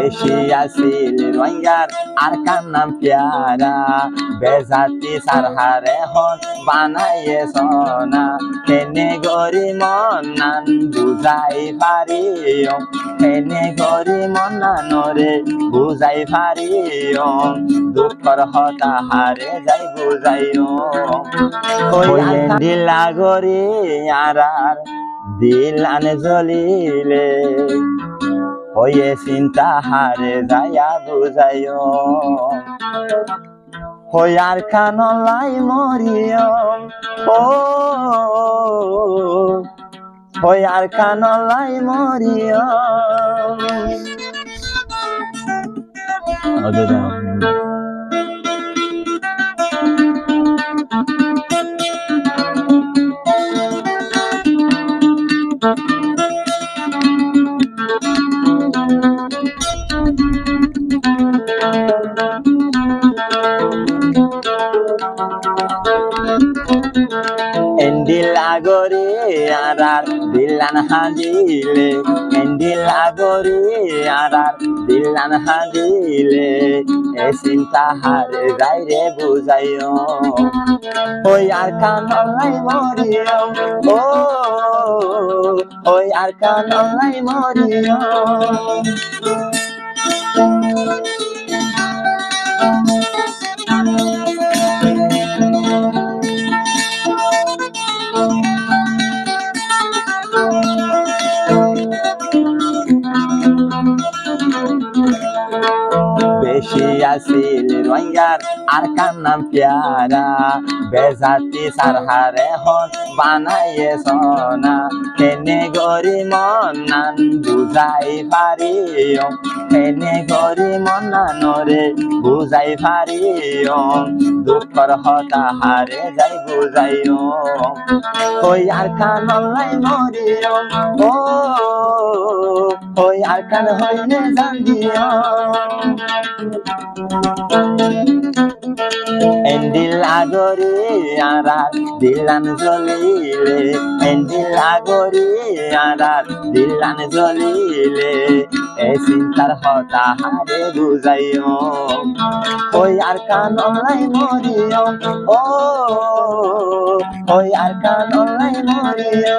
বেশি আছিল রোহিঙ্গার আর কার নাম পেয়ারা বেজাতি সারহারে হন বানাইয়ে সোনা কেনে গরি মন নান বুঝাই পারিও কেনে গরি মন নানরে বুঝাই পারিও দুঃখর হতা হারে যাই বুঝাইও ওই দিলা গরি আর দিল আনে জ্বলিলে হয়ে চিন্তা হারে যাইয়া বুঝাইও হইয়ার কানলাই মরিও ও হইয়ার কানলাই মরিও Endilagori arar dilan hadile Endilagori arar dilan hadile esinta hare jaire buzaio hoy ar kanolai morio hoy ar kanolai morio বেশি আছিল রোহিঙ্গার আর কার নাম পেয়ারা বেজাতি সারহারে হন বানাইয়ে সোনা কেনে গরি মন নান বুঝাই পারিও কেনে গরি মন নানরে বুঝাই পারিও দুঃখর হতা হারে যাই বুঝাইও ওই আর কানলাই মরিও ওই আর কান হইলে জান দিও Endilagori arar dilan জ্বলিলে Endilagori arar dilan জ্বলিলে এই চিন্তার হতা হারে বুঝাইও ওই আর কানলাই মরিও ওই আর কানলাই মরিও